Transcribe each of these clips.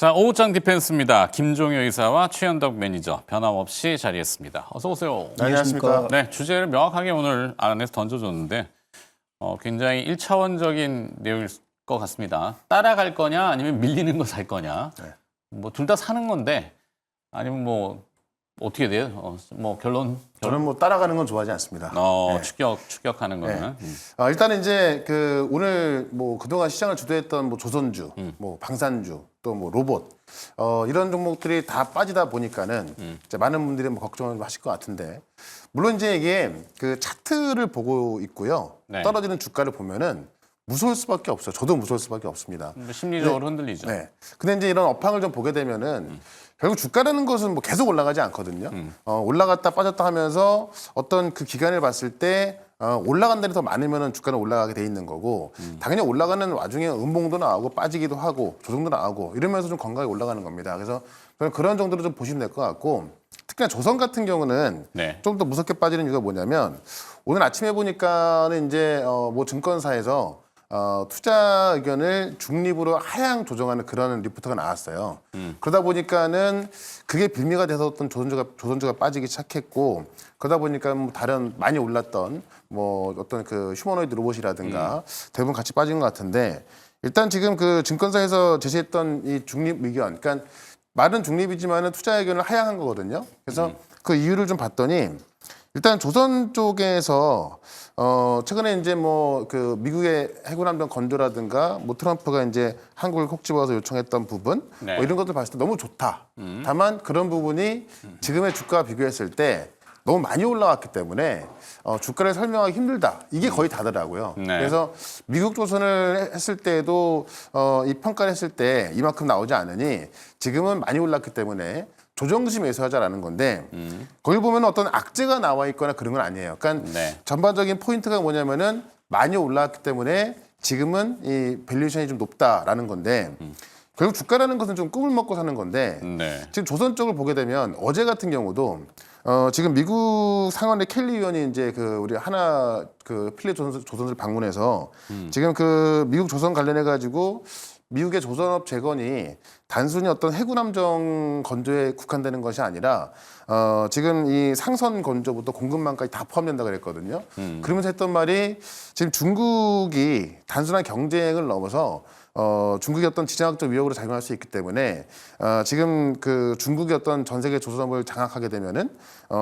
자, 오후장 디펜스입니다. 김종효 이사와 최현덕 매니저 변함없이 자리했습니다. 어서 오세요. 안녕하십니까. 네, 주제를 명확하게 오늘 안에서 던져줬는데 굉장히 1차원적인 내용일 것 같습니다. 따라갈 거냐 아니면 밀리는 거 살 거냐. 네. 뭐 둘 다 사는 건데 아니면 뭐 어떻게 돼요? 뭐 결론? 저는 뭐 따라가는 건 좋아하지 않습니다. 네. 추격하는 거는. 일단은 이제 그 오늘 뭐 그동안 시장을 주도했던 뭐 조선주, 뭐 방산주, 또 뭐 로봇 이런 종목들이 다 빠지다 보니까는 이제 많은 분들이 뭐 걱정을 하실 것 같은데 물론 이제 이게 그 차트를 보고 있고요. 네. 떨어지는 주가를 보면은 무서울 수밖에 없어요. 저도 무서울 수밖에 없습니다. 심리적으로 흔들리죠. 네. 근데 이제 이런 업황을 좀 보게 되면은 결국 주가라는 것은 뭐 계속 올라가지 않거든요. 올라갔다 빠졌다 하면서 어떤 그 기간을 봤을 때 올라간다는 더 많으면은 주가는 올라가게 돼 있는 거고 당연히 올라가는 와중에 음봉도 나오고 빠지기도 하고 조정도 나오고 이러면서 좀 건강하게 올라가는 겁니다. 그래서 저는 그런 정도로 좀 보시면 될 것 같고 특히나 조선 같은 경우는 네. 좀 더 무섭게 빠지는 이유가 뭐냐면 오늘 아침에 보니까는 이제 뭐 증권사에서 투자 의견을 중립으로 하향 조정하는 그런 리포트가 나왔어요. 그러다 보니까는 그게 빌미가 돼서 어떤 조선주가 빠지기 시작했고 그러다 보니까 뭐 다른 많이 올랐던 뭐 어떤 그 휴머노이드 로봇이라든가 대부분 같이 빠진 것 같은데 일단 지금 그 증권사에서 제시했던 이 중립 의견, 그러니까 말은 중립이지만은 투자 의견을 하향한 거거든요. 그래서 그 이유를 좀 봤더니 일단 조선 쪽에서 최근에 이제 뭐 그 미국의 해군함정 건조라든가 뭐 트럼프가 이제 한국을 콕 집어서 요청했던 부분 네. 뭐 이런 것들 봤을 때 너무 좋다. 다만 그런 부분이 지금의 주가와 비교했을 때 너무 많이 올라왔기 때문에 주가를 설명하기 힘들다. 이게 거의 다더라고요. 네. 그래서 미국 조선을 했을 때도 이 평가를 했을 때 이만큼 나오지 않으니 지금은 많이 올랐기 때문에 조정시 매수하자라는 건데 거기 보면 어떤 악재가 나와 있거나 그런 건 아니에요. 그러니까 네. 전반적인 포인트가 뭐냐면은 많이 올랐기 때문에 지금은 이 밸류에이션이 좀 높다라는 건데 결국 주가라는 것은 좀 꿈을 먹고 사는 건데 네. 지금 조선 쪽을 보게 되면 어제 같은 경우도 지금 미국 상원의 켈리 의원이 이제 그 우리 하나 그 필립 조선을 방문해서 지금 그 미국 조선 관련해 가지고 미국의 조선업 재건이 단순히 어떤 해군함정 건조에 국한되는 것이 아니라 지금 이 상선 건조부터 공급망까지 다 포함된다 그랬거든요. 그러면서 했던 말이 지금 중국이 단순한 경쟁을 넘어서 중국의 어떤 지정학적 위협으로 작용할 수 있기 때문에 지금 그 중국의 어떤 전 세계 조선업을 장악하게 되면은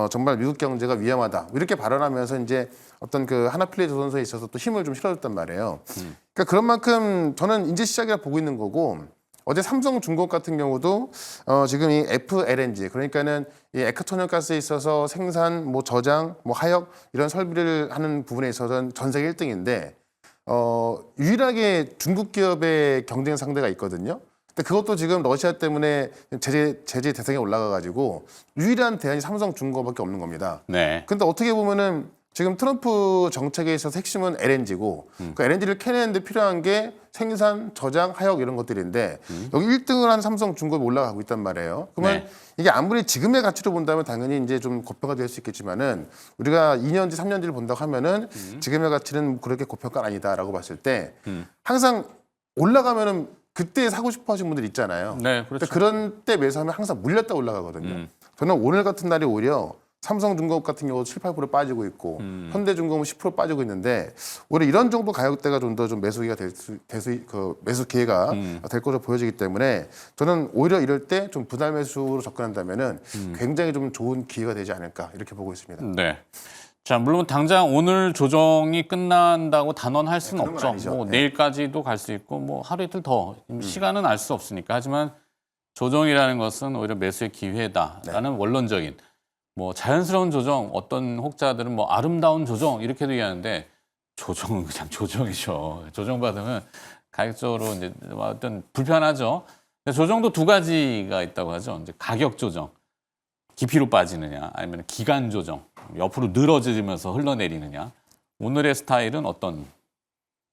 정말 미국 경제가 위험하다 이렇게 발언하면서 이제 어떤 그 하나필레 조선소에 있어서 또 힘을 좀 실어줬단 말이에요. 그러니까 그런 만큼 저는 이제 시작이라 보고 있는 거고 어제 삼성중공업 같은 경우도 지금 이 FLNG 그러니까는 이 액화천연가스에 있어서 생산, 뭐 저장, 뭐 하역 이런 설비를 하는 부분에 있어서는 전 세계 1등인데 유일하게 중국 기업의 경쟁 상대가 있거든요. 근데 그것도 지금 러시아 때문에 제재 대상에 올라가가지고 유일한 대안이 삼성중공업밖에 없는 겁니다. 네. 근데 어떻게 보면은 지금 트럼프 정책에 있어서 핵심은 LNG고 그 LNG를 캐내는데 필요한 게 생산, 저장, 하역 이런 것들인데 여기 1등을 한 삼성중공업이 올라가고 있단 말이에요. 그러면 네. 이게 아무리 지금의 가치로 본다면 당연히 이제 좀 고평가 될 수 있겠지만은 우리가 2년지, 3년지를 본다고 하면은 지금의 가치는 그렇게 고평가는 아니다라고 봤을 때 항상 올라가면은 그때 사고 싶어 하시는 분들 있잖아요. 네, 그렇죠. 그런 때 매수하면 항상 물렸다 올라가거든요. 저는 오늘 같은 날이 오히려 삼성중공업 같은 경우도 7, 8% 빠지고 있고 현대중공업은 10% 빠지고 있는데 오히려 이런 정도 가격대가 좀 더 좀 매수기가 그 매수 기회가 될 것으로 보여지기 때문에 저는 오히려 이럴 때 좀 분할 매수로 접근한다면은 굉장히 좀 좋은 기회가 되지 않을까 이렇게 보고 있습니다. 네. 자, 물론 당장 오늘 조정이 끝난다고 단언할 수는 그런 건 없죠. 아니죠. 뭐 네. 내일까지도 갈 수 있고 뭐 하루 이틀 더 시간은 알 수 없으니까. 하지만 조정이라는 것은 오히려 매수의 기회다라는 원론적인 뭐 자연스러운 조정, 어떤 혹자들은 뭐 아름다운 조정 이렇게도 얘기하는데 조정은 그냥 조정이죠. 조정받으면 가격적으로 이제 어떤 불편하죠. 근데 조정도 두 가지가 있다고 하죠. 이제 가격 조정, 깊이로 빠지느냐, 아니면 기간 조정, 옆으로 늘어지면서 흘러내리느냐. 오늘의 스타일은 어떤?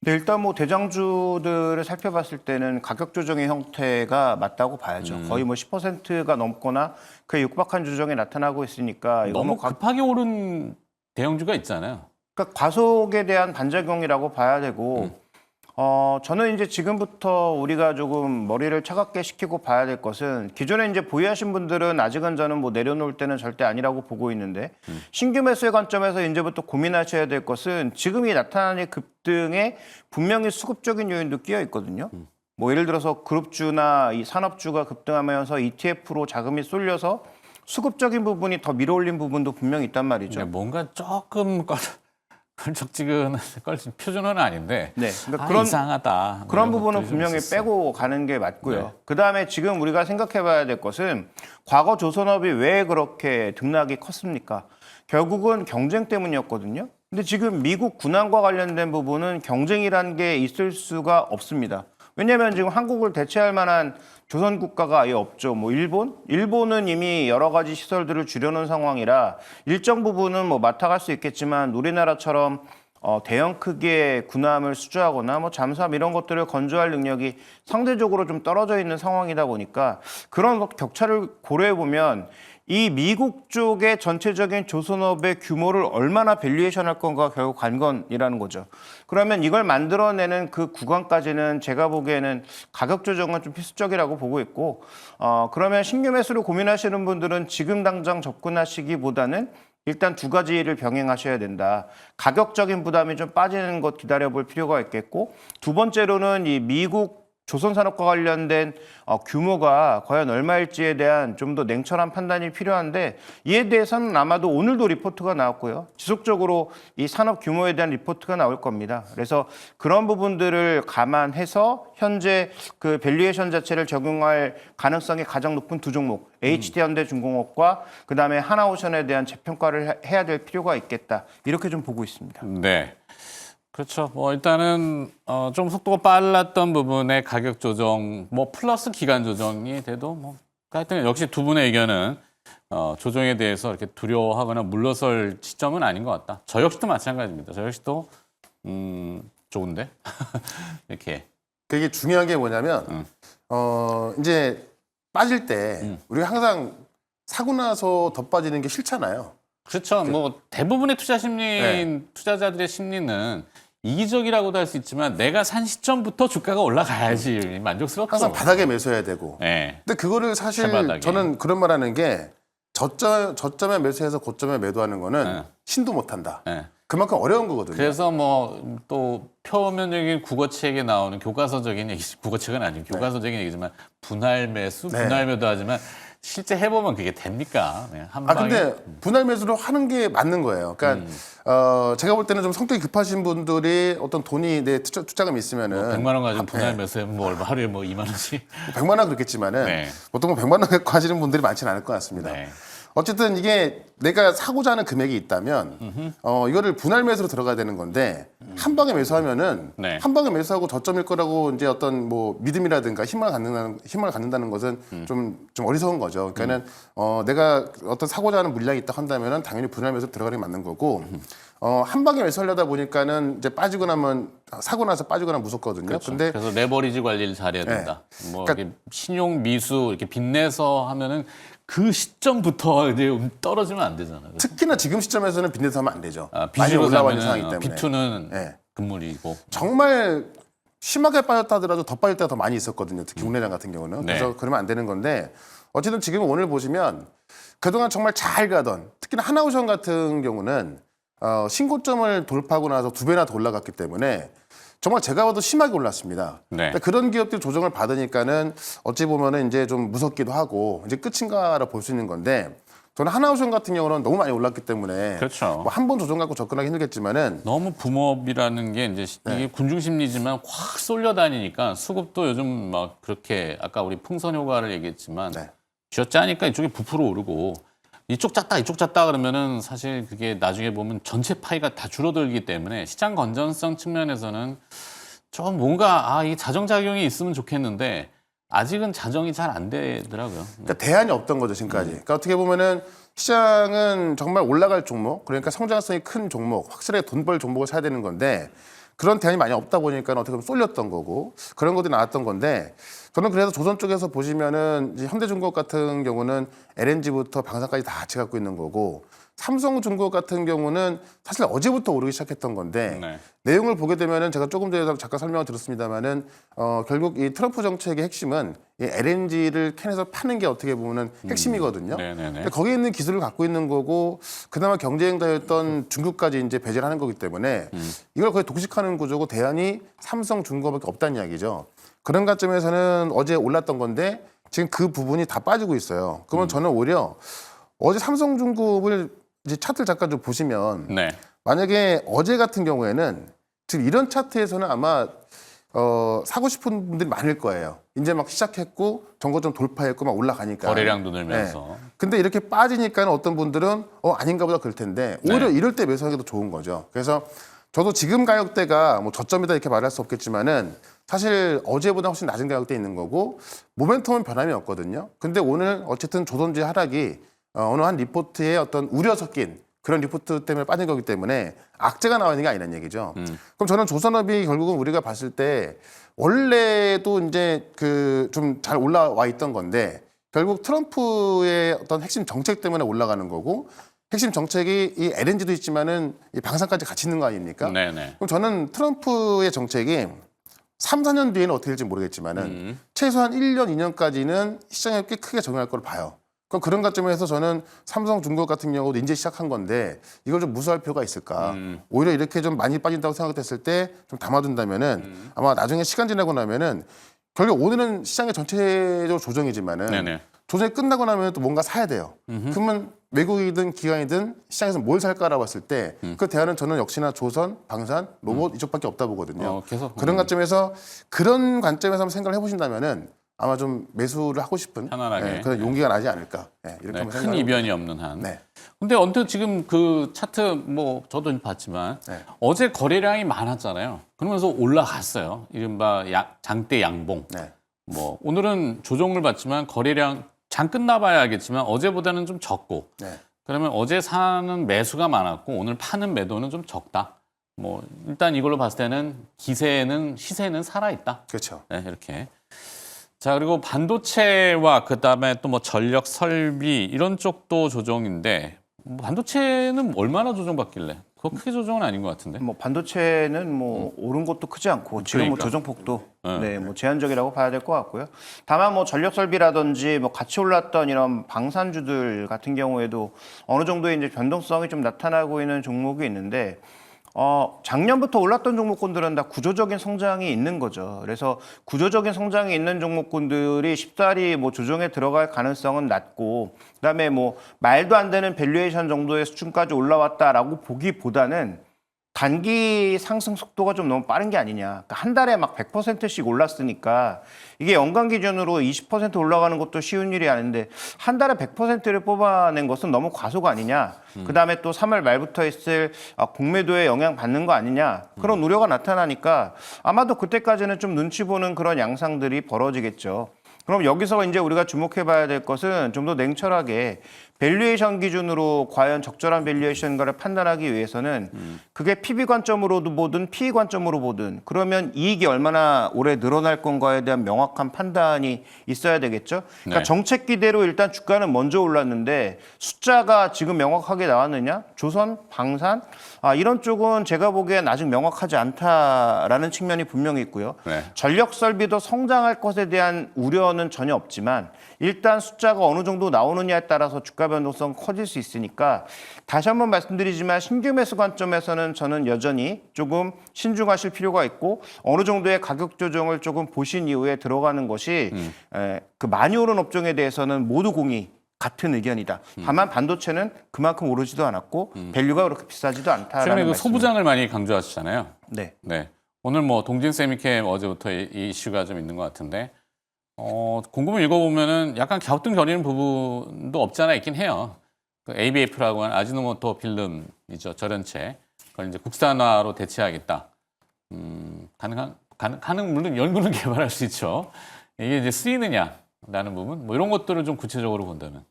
네, 일단 뭐 대장주들을 살펴봤을 때는 가격 조정의 형태가 맞다고 봐야죠. 거의 뭐 10%가 넘거나 그에 육박한 조정이 나타나고 있으니까 이거 너무 뭐 급하게 오른 대형주가 있잖아요. 그러니까 과속에 대한 반작용이라고 봐야 되고 저는 이제 지금부터 우리가 조금 머리를 차갑게 식히고 봐야 될 것은 기존에 이제 보유하신 분들은 아직은 저는 뭐 내려놓을 때는 절대 아니라고 보고 있는데 신규 매수의 관점에서 이제부터 고민하셔야 될 것은 지금이 나타나는 급등에 분명히 수급적인 요인도 끼어 있거든요. 뭐 예를 들어서 그룹주나 이 산업주가 급등하면서 ETF로 자금이 쏠려서 수급적인 부분이 더 밀어올린 부분도 분명히 있단 말이죠. 뭔가 조금 껄쩍지근한 표준어는 아닌데 네, 그러니까 이상하다. 그런 이런 부분은 것들이 좀 분명히 있었어요. 빼고 가는 게 맞고요. 네. 그다음에 지금 우리가 생각해봐야 될 것은 과거 조선업이 왜 그렇게 등락이 컸습니까? 결국은 경쟁 때문이었거든요. 근데 지금 미국 군함과 관련된 부분은 경쟁이라는 게 있을 수가 없습니다. 왜냐하면 지금 한국을 대체할 만한 조선 국가가 아예 없죠. 뭐 일본은 이미 여러 가지 시설들을 줄여놓은 상황이라 일정 부분은 뭐 맡아갈 수 있겠지만 우리나라처럼 대형 크기의 군함을 수주하거나 뭐 잠수함 이런 것들을 건조할 능력이 상대적으로 좀 떨어져 있는 상황이다 보니까 그런 격차를 고려해 보면 이 미국 쪽의 전체적인 조선업의 규모를 얼마나 밸류에이션 할 건가 결국 관건이라는 거죠. 그러면 이걸 만들어내는 그 구간까지는 제가 보기에는 가격 조정은 좀 필수적이라고 보고 있고 그러면 신규 매수를 고민하시는 분들은 지금 당장 접근하시기보다는 일단 두 가지를 병행하셔야 된다. 가격적인 부담이 좀 빠지는 것 기다려볼 필요가 있겠고 두 번째로는 이 미국 조선산업과 관련된 규모가 과연 얼마일지에 대한 좀 더 냉철한 판단이 필요한데 이에 대해서는 아마도 오늘도 리포트가 나왔고요. 지속적으로 이 산업 규모에 대한 리포트가 나올 겁니다. 그래서 그런 부분들을 감안해서 현재 그 밸류에이션 자체를 적용할 가능성이 가장 높은 두 종목 HD현대중공업과 그다음에 하나오션에 대한 재평가를 해야 될 필요가 있겠다. 이렇게 좀 보고 있습니다. 네. 그렇죠. 뭐 일단은 좀 속도가 빨랐던 부분의 가격 조정, 뭐 플러스 기간 조정이 돼도 뭐 하여튼 역시 두 분의 의견은 조정에 대해서 이렇게 두려워하거나 물러설 시점은 아닌 것 같다. 저 역시도 마찬가지입니다. 저 역시도 좋은데 이렇게 그게 중요한 게 뭐냐면 이제 빠질 때 우리가 항상 사고 나서 더 빠지는 게 싫잖아요. 그렇죠. 뭐 대부분의 투자 심리 네. 투자자들의 심리는 이기적이라고도 할 수 있지만 내가 산 시점부터 주가가 올라가야지 만족스럽죠. 항상 바닥에 매수해야 되고. 네. 근데 그거를 사실 최바닥에. 저는 그런 말하는 게 저점에 매수해서 고점에 매도하는 거는 네. 신도 못한다. 네. 그만큼 어려운 거거든요. 그래서 뭐 또 표면적인 국어책에 나오는 교과서적인 얘기, 국어책은 아니고 교과서적인 얘기지만 분할 매수, 네. 분할 매도 하지만 실제 해보면 그게 됩니까? 네, 한 방에. 근데 분할 매수로 하는 게 맞는 거예요. 그러니까 제가 볼 때는 좀 성격이 급하신 분들이 어떤 돈이 내 투자금이 있으면은 100만 원 가지고 분할 매수하면 뭐 얼마 하루에 뭐 2만 원씩. 100만 원 그렇겠지만은 네. 보통 100만 원 갖고 하시는 분들이 많지는 않을 것 같습니다. 네. 어쨌든 이게 내가 사고자 하는 금액이 있다면 이거를 분할 매수로 들어가야 되는 건데 한 방에 매수하면은 네. 한 방에 매수하고 저점일 거라고 이제 어떤 뭐 믿음이라든가 힘을 갖는다는 것은 좀 어리석은 거죠. 그러니까는 내가 어떤 사고자 하는 물량이 있다 한다면은 당연히 분할 매수 들어가는 게 맞는 거고 한 방에 매수하려다 보니까는 이제 빠지고 나면 사고 나서 빠지거나 무섭거든요. 그렇죠. 근데 그래서 레버리지 관리를 잘해야 된다. 뭐 그러니까 이렇게 신용 미수 이렇게 빚내서 하면은 그 시점부터 이제 떨어지면 안 되잖아요. 특히나 지금 시점에서는 빚내서 하면 안 되죠. 많이 빚으로 올라와 있는 상황이기 사면은 때문에. 비투는 네. 금물이고. 정말 심하게 빠졌다 하더라도 더 빠질 때가 더 많이 있었거든요. 특히 국내장 같은 경우는. 네. 그래서 그러면 안 되는 건데 어쨌든 지금 오늘 보시면 그동안 정말 잘 가던 특히나 하나오션 같은 경우는 신고점을 돌파하고 나서 2배나 더 올라갔기 때문에 정말 제가 봐도 심하게 올랐습니다. 네. 근데 그런 기업들 조정을 받으니까는 어찌 보면은 이제 좀 무섭기도 하고 이제 끝인가라 볼 수 있는 건데 저는 하나오션 같은 경우는 너무 많이 올랐기 때문에 그렇죠. 뭐 한 번 조정 갖고 접근하기 힘들겠지만은 너무 붐업이라는 게 이제 이게 군중 심리지만 확 쏠려다니니까 수급도 요즘 막 그렇게 아까 우리 풍선 효과를 얘기했지만 네. 쥐어짜니까 이쪽이 부풀어 오르고 이쪽 짰다 그러면은 사실 그게 나중에 보면 전체 파이가 다 줄어들기 때문에 시장 건전성 측면에서는 좀 뭔가 이 자정작용이 있으면 좋겠는데 아직은 자정이 잘 안 되더라고요. 그러니까 대안이 없던 거죠 지금까지. 그러니까 어떻게 보면은 시장은 정말 올라갈 종목, 그러니까 성장성이 큰 종목, 확실하게 돈 벌 종목을 사야 되는 건데 그런 대안이 많이 없다 보니까 어떻게 보면 쏠렸던 거고 그런 것들이 나왔던 건데 저는 그래서 조선 쪽에서 보시면은 이제 현대중공업 같은 경우는 LNG부터 방산까지 다 같이 갖고 있는 거고 삼성중공업 같은 경우는 사실 어제부터 오르기 시작했던 건데 네. 내용을 보게 되면은 제가 조금 전에 잠깐 설명을 드렸습니다만은 결국 이 트럼프 정책의 핵심은 이 LNG를 캔에서 파는 게 어떻게 보면은 핵심이거든요. 네네네. 근데 거기에 있는 기술을 갖고 있는 거고 그나마 경쟁자였던 중국까지 이제 배제를 하는 거기 때문에 이걸 거의 독식하는 구조고 대안이 삼성중공업밖에 없다는 이야기죠. 그런 관점에서는 어제 올랐던 건데 지금 그 부분이 다 빠지고 있어요. 그러면 저는 오히려 어제 삼성중공업을 이제 차트를 잠깐 좀 보시면 네. 만약에 어제 같은 경우에는 지금 이런 차트에서는 아마 사고 싶은 분들이 많을 거예요. 이제 막 시작했고 정고점 돌파했고 막 올라가니까. 거래량도 늘면서. 네. 근데 이렇게 빠지니까 어떤 분들은 아닌가 보다 그럴 텐데 오히려 네. 이럴 때 매수하기 더 좋은 거죠. 그래서 저도 지금 가격대가 뭐 저점이다 이렇게 말할 수 없겠지만은 사실 어제보다 훨씬 낮은 가격대에 있는 거고 모멘텀은 변함이 없거든요. 근데 오늘 어쨌든 조선주의 하락이 어느 한 리포트에 어떤 우려 섞인 그런 리포트 때문에 빠진 거기 때문에 악재가 나와 있는 게 아니라는 얘기죠. 그럼 저는 조선업이 결국은 우리가 봤을 때 원래도 이제 그 좀 잘 올라와 있던 건데 결국 트럼프의 어떤 핵심 정책 때문에 올라가는 거고 핵심 정책이 이 LNG도 있지만은 이 방산까지 같이 있는 거 아닙니까? 네네. 그럼 저는 트럼프의 정책이 3, 4년 뒤에는 어떻게 될지 모르겠지만은 최소한 1년, 2년까지는 시장에 꽤 크게 적용할 걸 봐요. 그럼 그런 관점에서 저는 삼성중공업 같은 경우도 이제 시작한 건데 이걸 좀 무시할 필요가 있을까? 오히려 이렇게 좀 많이 빠진다고 생각됐을 때 좀 담아둔다면은 아마 나중에 시간 지나고 나면은 결국 오늘은 시장의 전체적으로 조정이지만은 네네. 조정이 끝나고 나면 또 뭔가 사야 돼요. 그러면 외국이든 기관이든 시장에서 뭘 살까라고 봤을 때 그 대안은 저는 역시나 조선, 방산, 로봇 이쪽밖에 없다 보거든요. 계속 그런 관점에서 그런 관점에서 한번 생각을 해보신다면은 아마 좀 매수를 하고 싶은 편안하게. 그런 용기가 나지 않을까 이렇게 네, 한번 큰 생각을 이변이 없는 한. 네. 근데 언뜻 지금 그 차트 뭐 저도 봤지만 네. 어제 거래량이 많았잖아요. 그러면서 올라갔어요. 이른바 장대 양봉. 네. 뭐 오늘은 조정을 받지만 거래량 장 끝나봐야 알겠지만 어제보다는 좀 적고. 네. 그러면 어제 사는 매수가 많았고 오늘 파는 매도는 좀 적다. 뭐 일단 이걸로 봤을 때는 시세는 살아있다. 그렇죠. 네, 이렇게. 자, 그리고 반도체와 그다음에 또 뭐 전력 설비 이런 쪽도 조정인데 뭐 반도체는 얼마나 조정받길래? 그거 크게 조정은 아닌 것 같은데. 뭐 반도체는 뭐 오른 것도 크지 않고 지금 뭐 그러니까. 조정폭도 네. 뭐 제한적이라고 봐야 될 것 같고요. 다만 뭐 전력 설비라든지 뭐 같이 올랐던 이런 방산주들 같은 경우에도 어느 정도의 이제 변동성이 좀 나타나고 있는 종목이 있는데 작년부터 올랐던 종목군들은 다 구조적인 성장이 있는 거죠. 그래서 구조적인 성장이 있는 종목군들이 쉽사리 뭐 조정에 들어갈 가능성은 낮고, 그다음에 뭐 말도 안 되는 밸류에이션 정도의 수준까지 올라왔다라고 보기보다는 단기 상승 속도가 좀 너무 빠른 게 아니냐. 그러니까 한 달에 막 100%씩 올랐으니까 이게 연간 기준으로 20% 올라가는 것도 쉬운 일이 아닌데 한 달에 100%를 뽑아낸 것은 너무 과소가 아니냐. 그다음에 또 3월 말부터 있을 공매도에 영향 받는 거 아니냐. 그런 우려가 나타나니까 아마도 그때까지는 좀 눈치 보는 그런 양상들이 벌어지겠죠. 그럼 여기서 이제 우리가 주목해 봐야 될 것은 좀 더 냉철하게 밸류에이션 기준으로 과연 적절한 밸류에이션가를 판단하기 위해서는 그게 PB 관점으로도 보든 PE 관점으로 보든 그러면 이익이 얼마나 오래 늘어날 건가에 대한 명확한 판단이 있어야 되겠죠. 그러니까 네. 정책 기대로 일단 주가는 먼저 올랐는데 숫자가 지금 명확하게 나왔느냐? 조선, 방산 이런 쪽은 제가 보기엔 아직 명확하지 않다라는 측면이 분명히 있고요. 네. 전력 설비도 성장할 것에 대한 우려는 전혀 없지만 일단 숫자가 어느 정도 나오느냐에 따라서 주가 변동성 커질 수 있으니까 다시 한번 말씀드리지만 신규 매수 관점에서는 저는 여전히 조금 신중하실 필요가 있고 어느 정도의 가격 조정을 조금 보신 이후에 들어가는 것이 그 많이 오른 업종에 대해서는 모두 공이 같은 의견이다. 다만 반도체는 그만큼 오르지도 않았고 밸류가 그렇게 비싸지도 않다라는 최근에 그 말씀. 소부장을 많이 강조하시잖아요. 네. 네. 오늘 뭐 동진 세미캠 어제부터 이 이슈가 좀 있는 것 같은데 공급을 읽어보면은 약간 갸우뚱거리는 부분도 없지 않아 있긴 해요. 그 ABF라고 하는 아지노모토 필름이죠. 절연체. 그걸 이제 국산화로 대체하겠다. 가능 물론 연구는 개발할 수 있죠. 이게 이제 쓰이느냐라는 부분, 뭐 이런 것들을 좀 구체적으로 본다면.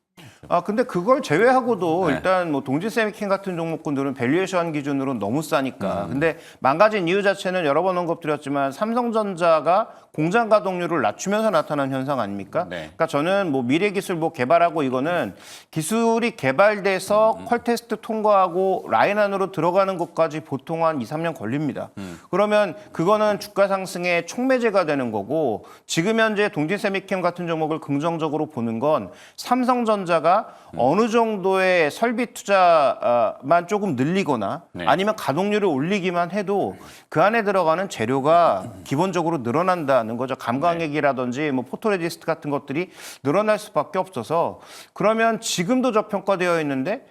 근데 그걸 제외하고도 네. 일단 뭐 동지 세미킹 같은 종목군들은 밸류에이션 기준으로 너무 싸니까. 근데 망가진 이유 자체는 여러 번 언급드렸지만 삼성전자가 공장 가동률을 낮추면서 나타난 현상 아닙니까? 네. 그러니까 저는 뭐 미래 기술 뭐 개발하고 이거는 기술이 개발돼서 퀄 테스트 통과하고 라인 안으로 들어가는 것까지 보통 한 2, 3년 걸립니다. 그러면 그거는 주가 상승의 촉매제가 되는 거고 지금 현재 동진 세미캠 같은 종목을 긍정적으로 보는 건 삼성전자가 어느 정도의 설비 투자만 조금 늘리거나 네. 아니면 가동률을 올리기만 해도 그 안에 들어가는 재료가 기본적으로 늘어난다는 거죠. 감광액이라든지 뭐 포토레지스트 같은 것들이 늘어날 수밖에 없어서 그러면 지금도 저평가되어 있는데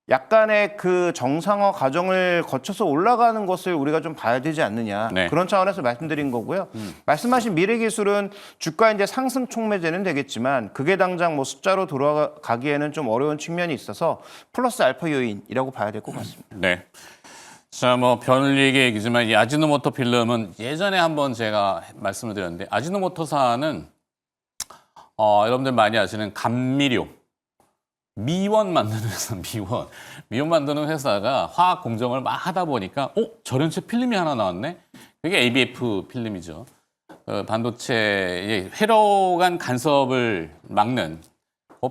약간의 그 정상화 과정을 거쳐서 올라가는 것을 우리가 좀 봐야 되지 않느냐. 네. 그런 차원에서 말씀드린 거고요. 말씀하신 미래기술은 주가 이제 상승 촉매제는 되겠지만 그게 당장 뭐 숫자로 돌아가기에는 좀 어려운 측면이 있어서 플러스 알파 요인이라고 봐야 될 것 같습니다. 네. 자, 뭐 별얘기 얘기지만 이 아지노모토 필름은 예전에 한번 제가 말씀을 드렸는데 아지노모토사는 여러분들 많이 아시는 감미료 미원 만드는 회사, 미원 만드는 회사가 화학 공정을 막 하다 보니까 저련체 필름이 하나 나왔네. 그게 ABF 필름이죠. 반도체의 회로간 간섭을 막는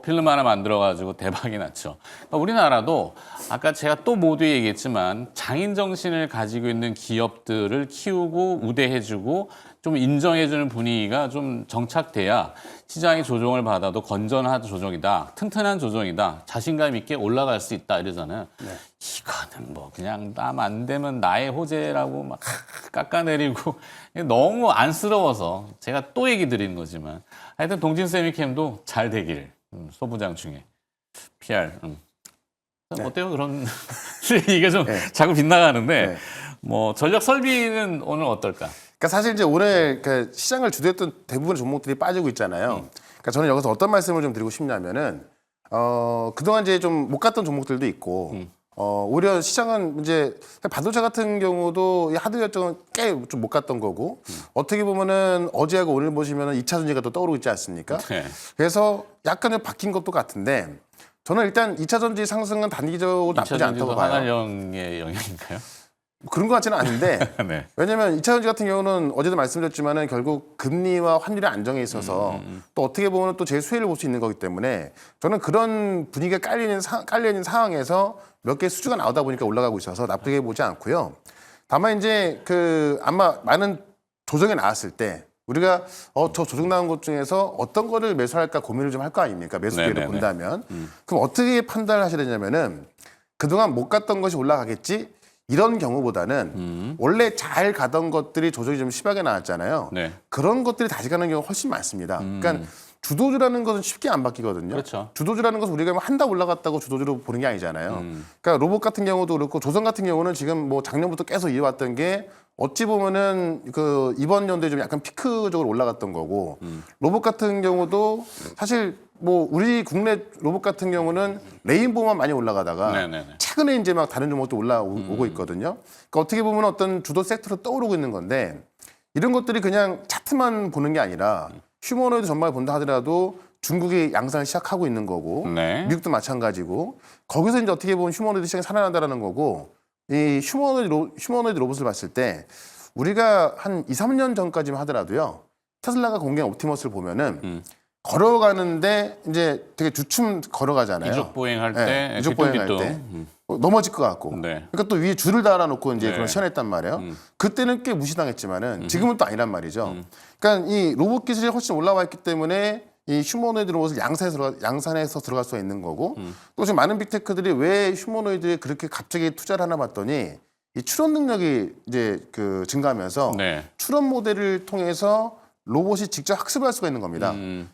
필름 하나 만들어가지고 대박이 났죠. 그러니까 우리나라도 아까 제가 또 모두 얘기했지만 장인 정신을 가지고 있는 기업들을 키우고 우대해주고 좀 인정해주는 분위기가 좀 정착돼야 시장이 조정을 받아도 건전한 조정이다, 튼튼한 조정이다, 자신감 있게 올라갈 수 있다 이러잖아요. 이거는 뭐 그냥 남 안 되면 나의 호재라고 막 깎아내리고 너무 안쓰러워서 제가 또 얘기 드리는 거지만 하여튼 동진세미캠도 잘 되기를. 소부장 중에 PR. 어때요? 그런 이게 좀 자꾸 빗나가는데 네. 뭐 전력 설비는 오늘 어떨까? 그러니까 사실 이제 오늘 그 시장을 주도했던 대부분의 종목들이 빠지고 있잖아요. 그러니까 저는 여기서 어떤 말씀을 좀 드리고 싶냐면은 그동안 이제 좀 못 갔던 종목들도 있고 오히려 시장은 이제 반도체 같은 경우도 이 하드웨어 쪽은 꽤 좀 못 갔던 거고 어떻게 보면은 어제하고 오늘 보시면은 2차 전지가 또 떠오르고 있지 않습니까? 네. 그래서 약간은 바뀐 것도 같은데 저는 일단 2차 전지 상승은 단기적으로 나쁘지 않다고 봐요. 한알령의 영향인가요? 그런 것 같지는 않은데 네. 왜냐하면 2차 전지 같은 경우는 어제도 말씀드렸지만은 결국 금리와 환율의 안정에 있어서 또 어떻게 보면 또 제 수혜를 볼 수 있는 거기 때문에 저는 그런 분위기가 깔려 있는 상황에서 몇 개 수주가 나오다 보니까 올라가고 있어서 나쁘게 보지 않고요. 다만 이제 그 아마 많은 조정이 나왔을 때 우리가 저 조정 나온 것 중에서 어떤 거를 매수할까 고민을 좀 할 거 아닙니까? 매수 기회를 네네네. 본다면 그럼 어떻게 판단을 하셔야 되냐면은 그동안 못 갔던 것이 올라가겠지. 이런 경우보다는 원래 잘 가던 것들이 조정이 좀 심하게 나왔잖아요. 네. 그런 것들이 다시 가는 경우가 훨씬 많습니다. 그러니까 주도주라는 것은 쉽게 안 바뀌거든요. 그렇죠. 주도주라는 것은 우리가 한 달 올라갔다고 주도주로 보는 게 아니잖아요. 그러니까 로봇 같은 경우도 그렇고 조선 같은 경우는 지금 뭐 작년부터 계속 이어왔던 게 어찌 보면은 그 이번 연도에 좀 약간 피크적으로 올라갔던 거고 로봇 같은 경우도 사실 뭐 우리 국내 로봇 같은 경우는 레인보우만 많이 올라가다가 네네네. 최근에 이제 막 다른 종목도 올라오고 있거든요. 그러니까 어떻게 보면 어떤 주도 섹터로 떠오르고 있는 건데 이런 것들이 그냥 차트만 보는 게 아니라 휴머노이드 전반을 본다 하더라도 중국이 양상을 시작하고 있는 거고 네. 미국도 마찬가지고 거기서 이제 어떻게 보면 휴머노이드 시장이 살아난다라는 거고 이 휴머노이드 로봇을 봤을 때 우리가 한 2, 3년 전까지만 하더라도요. 테슬라가 공개한 옵티머스를 보면은 걸어가는데 이제 되게 주춤 걸어가잖아요. 이족 보행할 네, 때 이족 보행할 뒤뚱뒤뚱. 때 넘어질 것 같고. 네. 그러니까 또 위에 줄을 달아놓고 이제 네. 그런 시연했단 말이에요. 그때는 꽤 무시당했지만은 지금은 또 아니란 말이죠. 그러니까 이 로봇 기술이 훨씬 올라와 있기 때문에 이 휴머노이드 로봇을 양산해서 들어갈 수가 있는 거고 또 지금 많은 빅테크들이 왜 휴머노이드에 그렇게 갑자기 투자를 하나 봤더니 이 추론 능력이 이제 그 증가하면서 네. 추론 모델을 통해서 로봇이 직접 학습할 수가 있는 겁니다.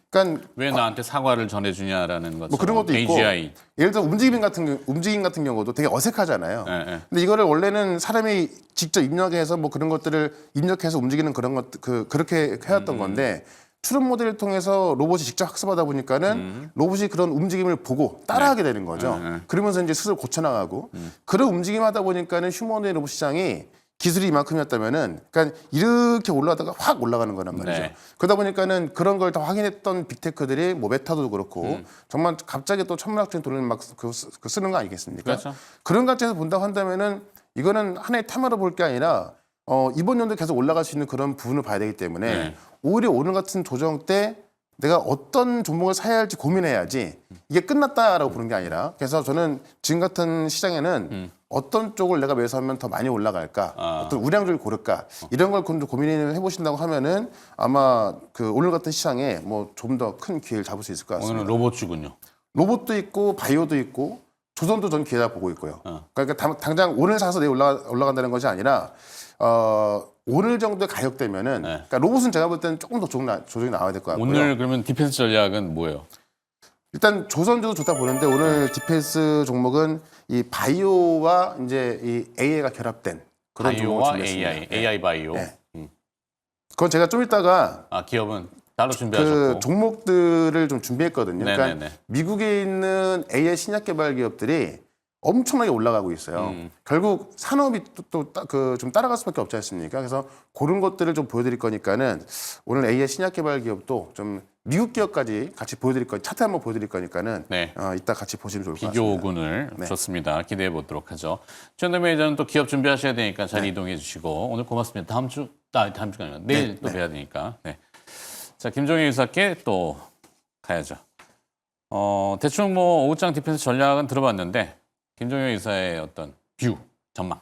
그러니까 왜 나한테 사과를 전해주냐라는 것처럼. 뭐 그런 것도 있고 AGI. 예를 들어 움직임 같은 경우도 되게 어색하잖아요. 네, 네. 근데 이거를 원래는 사람이 직접 입력해서 뭐 그런 것들을 입력해서 움직이는 그런 것 그렇게 해왔던 건데 추론 모델을 통해서 로봇이 직접 학습하다 보니까는 로봇이 그런 움직임을 보고 따라하게 되는 거죠. 그러면서 이제 스스로 고쳐나가고 그런 움직임 하다 보니까는 휴머노이드 로봇 시장이 기술이 이만큼이었다면은, 그러니까 이렇게 올라가다가 확 올라가는 거란 말이죠. 네. 그러다 보니까는 그런 걸 다 확인했던 빅테크들이 뭐 메타도 그렇고 정말 갑자기 또 천문학적인 돈을 막 쓰는 거 아니겠습니까? 그렇죠. 그런 관점에서 본다고 한다면은 이거는 하나의 테마로 볼 게 아니라 이번 연도 계속 올라갈 수 있는 그런 부분을 봐야 되기 때문에 네. 오히려 오늘 같은 조정 때 내가 어떤 종목을 사야 할지 고민해야지 이게 끝났다라고 보는 게 아니라, 그래서 저는 지금 같은 시장에는 어떤 쪽을 내가 매수하면 더 많이 올라갈까, 어떤 우량주를 고를까, 이런 걸 좀 고민을 해보신다고 하면은 아마 그 오늘 같은 시장에 뭐 좀 더 큰 기회를 잡을 수 있을 것 같습니다. 오늘은 로봇주군요. 로봇도 있고 바이오도 있고 조선도 전 기회다 보고 있고요. 그러니까 당장 오늘 사서 내일 올라간다는 것이 아니라 오늘 정도 가격대면은, 네. 그러니까 로봇은 제가 볼 때는 조금 더 조정이 나와야 될 것 같고요. 오늘 그러면 디펜스 전략은 뭐예요? 일단 조선주도 좋다 보는데 오늘 디펜스 종목은 이 바이오와 이제 이 AI가 결합된 그런 종목을 바이오와 준비했습니다. AI 바이오. 네. 그건 제가 좀 이따가 아, 기업은 따로 그 준비하셨고. 종목들을 좀 준비했거든요. 그러니까 네네네. 미국에 있는 AI 신약 개발 기업들이 엄청나게 올라가고 있어요. 결국 산업이 또 좀 따라갈 수밖에 없지 않습니까? 그래서 그런 것들을 좀 보여드릴 거니까는 오늘 AI 신약 개발 기업도 좀 미국 기업까지 같이 보여드릴 거, 차트 한번 보여드릴 거니까는 네. 이따 같이 보시면 좋을 것 같습니다. 비교군을 좋습니다. 기대해 보도록 하죠. 최현대 매니저는 또 기업 준비하셔야 되니까 자리 이동해 주시고 오늘 고맙습니다. 다음 주가 아니라 내일 또 뵈야 되니까. 네. 자, 김종희 의사께 또 가야죠. 대충 뭐 오후장 디펜스 전략은 들어봤는데 김종희 의사의 어떤 뷰, 전망.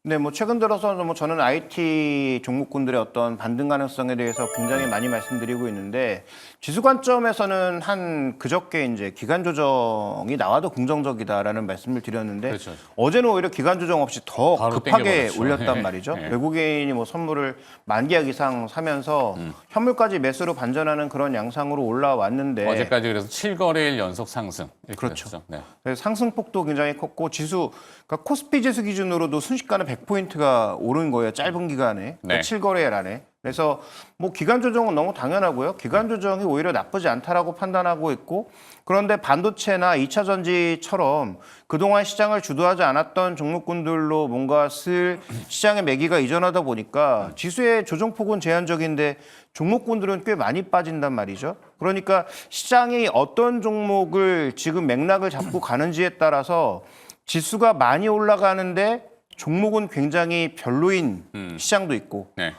네, 뭐 최근 들어서는 뭐 저는 IT 종목군들의 어떤 반등 가능성에 대해서 굉장히 많이 말씀드리고 있는데, 지수 관점에서는 한 그저께 이제 기간 조정이 나와도 긍정적이다라는 말씀을 드렸는데, 그렇죠. 어제는 오히려 기간 조정 없이 더 바로 급하게 땡겨버렸죠. 올렸단 네. 말이죠. 네. 외국인이 뭐 선물을 만 계약 이상 사면서 현물까지 매수로 반전하는 그런 양상으로 올라왔는데, 어제까지 그래서 7거래일 연속 상승. 이렇게 그렇죠. 됐죠. 네. 그래서 상승폭도 굉장히 컸고, 지수, 그러니까 코스피 지수 기준으로도 순식간에 100포인트가 오른 거예요. 짧은 기간에. 네. 7거래일 안에. 그래서 뭐 기간 조정은 너무 당연하고요. 기간 조정이 오히려 나쁘지 않다라고 판단하고 있고, 그런데 반도체나 2차 전지처럼 그동안 시장을 주도하지 않았던 종목군들로 뭔가 시장의 매기가 이전하다 보니까 지수의 조정폭은 제한적인데 종목군들은 꽤 많이 빠진단 말이죠. 그러니까 시장이 어떤 종목을 지금 맥락을 잡고 가는지에 따라서 지수가 많이 올라가는데 종목은 굉장히 별로인 시장도 있고, 네.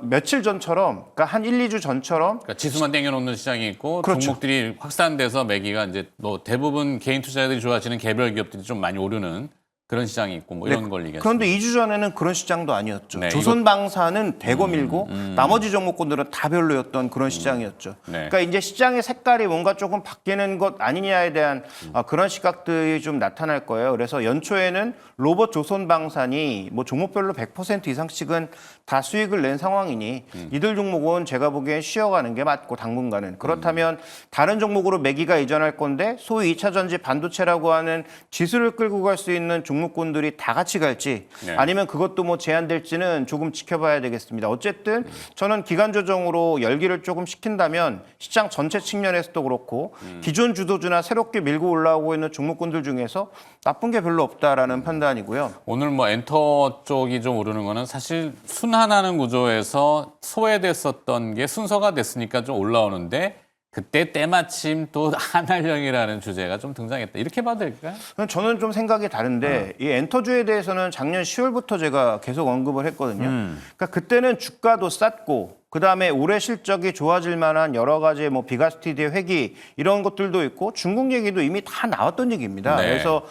며칠 전처럼, 그러니까 한 1, 2주 전처럼 그러니까 지수만 땡겨놓는 시장이 있고 그렇죠. 종목들이 확산돼서 매기가 이제 뭐 대부분 개인 투자자들이 좋아하시는 개별 기업들이 좀 많이 오르는 그런 시장이 있고 뭐 이런 걸 얘기하시죠. 그런데 2주 전에는 그런 시장도 아니었죠. 네, 조선방사는 대거 밀고 나머지 종목군들은 다 별로였던 그런 시장이었죠. 네. 그러니까 이제 시장의 색깔이 뭔가 조금 바뀌는 것 아니냐에 대한 그런 시각들이 좀 나타날 거예요. 그래서 연초에는 로봇 조선방산이 뭐 종목별로 100% 이상씩은 다 수익을 낸 상황이니 이들 종목은 제가 보기엔 쉬어가는 게 맞고, 당분간은. 그렇다면 다른 종목으로 매기가 이전할 건데 소위 2차 전지 반도체라고 하는 지수를 끌고 갈 수 있는 종목군들이 다 같이 갈지, 네. 아니면 그것도 뭐 제한될지는 조금 지켜봐야 되겠습니다. 어쨌든 저는 기간 조정으로 열기를 조금 식힌다면 시장 전체 측면에서도 그렇고 기존 주도주나 새롭게 밀고 올라오고 있는 종목군들 중에서 나쁜 게 별로 없다라는 판단이고요. 오늘 뭐 엔터 쪽이 좀 오르는 거는 사실 순환하는 구조에서 소외됐었던 게 순서가 됐으니까 좀 올라오는데, 그때 때마침 또 한알령이라는 주제가 좀 등장했다. 이렇게 봐도 될까요? 저는 좀 생각이 다른데, 이 엔터주에 대해서는 작년 10월부터 제가 계속 언급을 했거든요. 그러니까 그때는 주가도 쌌고, 그다음에 올해 실적이 좋아질 만한 여러 가지 뭐 비가스티드의 회기 이런 것들도 있고, 중국 얘기도 이미 다 나왔던 얘기입니다. 네. 그래서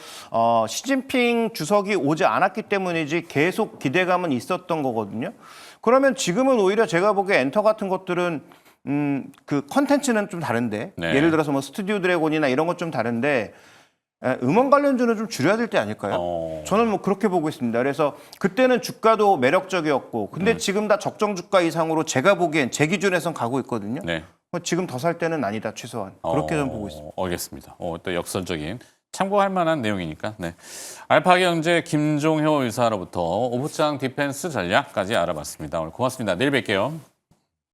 시진핑 주석이 오지 않았기 때문이지 계속 기대감은 있었던 거거든요. 그러면 지금은 오히려 제가 보기에 엔터 같은 것들은 그 컨텐츠는 좀 다른데, 네. 예를 들어서 뭐 스튜디오 드래곤이나 이런 것 좀 다른데, 음원 관련주는 좀 줄여야 될 때 아닐까요? 저는 뭐 그렇게 보고 있습니다. 그래서 그때는 주가도 매력적이었고, 근데 지금 다 적정 주가 이상으로 제가 보기엔 제 기준에선 가고 있거든요. 네. 지금 더 살 때는 아니다, 최소한. 그렇게 좀 보고 있습니다. 알겠습니다. 또 역설적인 참고할 만한 내용이니까. 네. 알파경제 김종효 의사로부터 오후장 디펜스 전략까지 알아봤습니다. 오늘 고맙습니다. 내일 뵐게요.